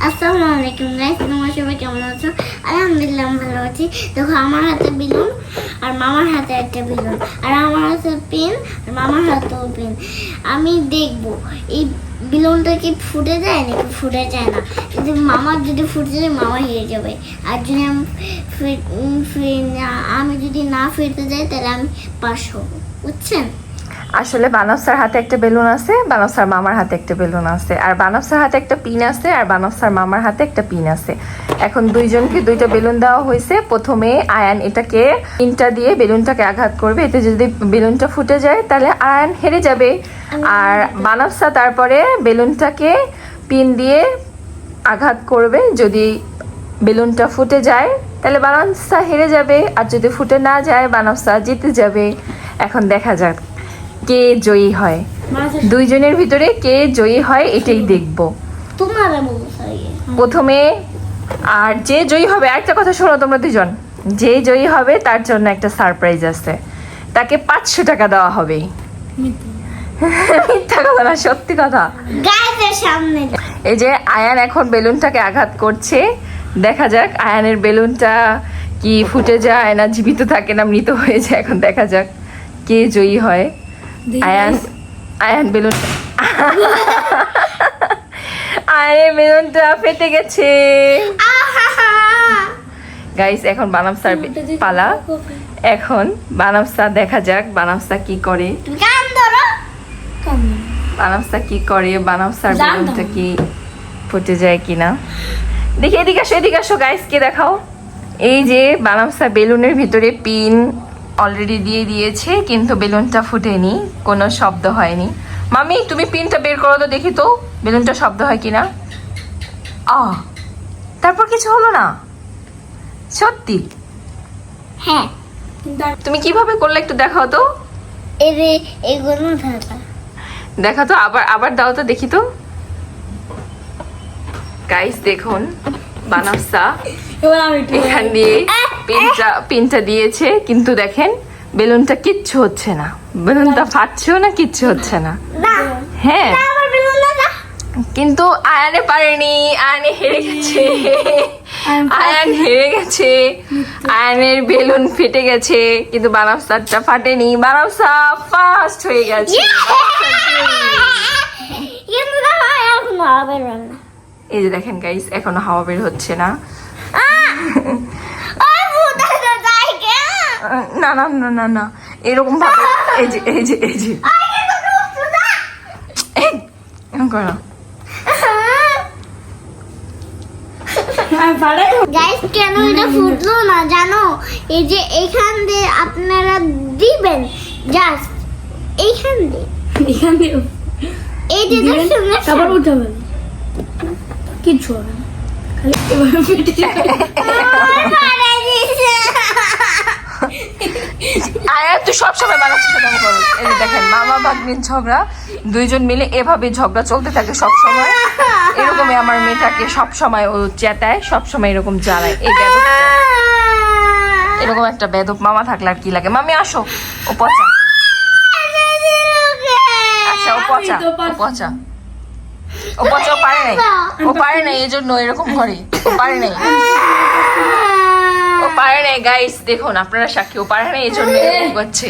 আসসালামু আলাইকুম গাইস, তোমরা সবাই কেমন আছো? আলহামদুলিল্লাহ আমি ভালো আছি। দেখো আমার হাতে বেলুন আর মামার হাতে একটা বেলুন, আর আমার হাতে পেন আর মামার হাতেও পেন। আমি দেখবো এই বেলুনটা কি ফুটে যায় নাকি ফুটে যায় না। যদি মামার যদি ফুটে যায় মামা হেরে যাবে, আর যদি আমি যদি না ফিরতে যাই তাহলে আমি পাস হবো, বুঝছেন? আসলে বানব স্যার হাতে একটা বেলুন আছে, বানব স্যার মামার হাতে একটা বেলুন আছে, আর বানব স্যার হাতে একটা পিন আছে, আর বানব স্যার মামার হাতে একটা পিন আছে। এখন দুইজনকে দুইটা বেলুন দেওয়া হয়েছে। প্রথমে আয়ান এটাকে পিনটা দিয়ে বেলুনটাকে আঘাত করবে, এতে যদি বেলুনটা ফুটে যায় তাহলে আয়ান হেরে যাবে। আর বানব স্যার তারপরে বেলুনটাকে পিন দিয়ে আঘাত করবে, যদি বেলুনটা ফুটে যায় তাহলে বানব স্যার হেরে যাবে, আর যদি ফুটে না যায় বানব স্যার জিতে যাবে। এখন দেখা যাক কে জয়ী হয়, দুইজনের ভিতরে কে জয়ী হয় এটাই দেখবো তোমার বলছো প্রথমে। আর যে জয়ী হবে, একটা কথা শোনো তোমরা দুজন, যে জয়ী হবে তার জন্য একটা সারপ্রাইজ আছে, তাকে 500 টাকা দেওয়া হবে। মিথ্যা কথা না, সত্যি কথা। গাইসের সামনে এই যে আয়ান এখন বেলুনটাকে আঘাত করছে, দেখা যাক আয়ানের বেলুনটা কি ফুটে যায় না জীবিত থাকে না মৃত হয়ে যায়। এখন দেখা যাক কে জয়ী হয়। আয়ান বেলুন আয়ানের বেলুনটা ফেটে গেছে গাইস। এখন বানাম স্যার পালা, এখন বানাম স্যার দেখা যাক বানাম স্যার কি করে, গান ধরো। বানাম স্যার কি করে, বানাম স্যার বেলুনটা কি ফুটে যায় কিনা দেখি। এদিকে আসো, এদিকে আসো গাইস, কে দেখাও। এই যে বানাম স্যার বেলুনের ভিতরে পিন অলরেডি দিয়ে দিয়েছে, কিন্তু বেলুনটা ফুটেনি, কোনো শব্দ হয়নি। মামি তুমি পিনটা বের করো তো দেখি তো বেলুনটা শব্দ হয় কিনা। তারপর কিছু হলো না, সত্যি? হ্যাঁ, তুমি কিভাবে করলে একটু দেখাও তো। এই যে এগুলো ধরো, দেখা তো, আবার আবার দাও তো দেখি তো। গাইস দেখুন বানাফসা এখান দিয়ে পিনটা দিয়েছে, কিন্তু দেখেন বেলুনটা কিচ্ছু হচ্ছে না, বেলুনটা ফাটছেও না, কিচ্ছু হচ্ছে না। হ্যাঁ, কিন্তু আয়ানে পারেনি, আয়ানে হেরে গেছে, আয়ান হেরে গেছে, আয়ানের বেলুন ফেটে গেছে, কিন্তু বানাফসারটা ফাটেনি, বানাফসা ফার্স্ট হয়ে গেছে। এই যে দেখেন গাইস, এখনো হাওয়া বের হচ্ছে না। না না না না না, এরকম ভাবে এই যে এই যে এই যে এরকম করো। গাইস কেন এটা ফুটলো না জানো? এই যে এইখান দিয়ে আপনারা দিবেন, জাস্ট এইখান দিয়ে এই যে দেখুন, তারপর উঠাবেন, কিচ্ছু হবে না, খালি এভাবে ফেটে যাবে। আয়া তুই সবসময় বানাচ্ছিস সেটা আমি করবো। এই যে দেখেন মামা ভাগ্নির ঝগড়া, দুইজন মিলে এভাবে ঝগড়া চলতে থাকে সব সময়। এরকমই আমার মেয়েটাকে সব সময় ও চেতায়, সব সময় এরকম জ্বালায়। এই বেদক, এরকম একটা বেদক মামা থাকলে আর কি লাগে। মামি আসো, ও পচা, আচ্ছা ও পচা, ও পচা, ও পচা, ও পারে নাই, ও পারে নাই, এই জন্য এরকম করে, ও পারে নাই, ও পারে নাই গাইস, দেখুন আপনারা সাক্ষী, ও পারে নাই এই জন্য এরকম করছে।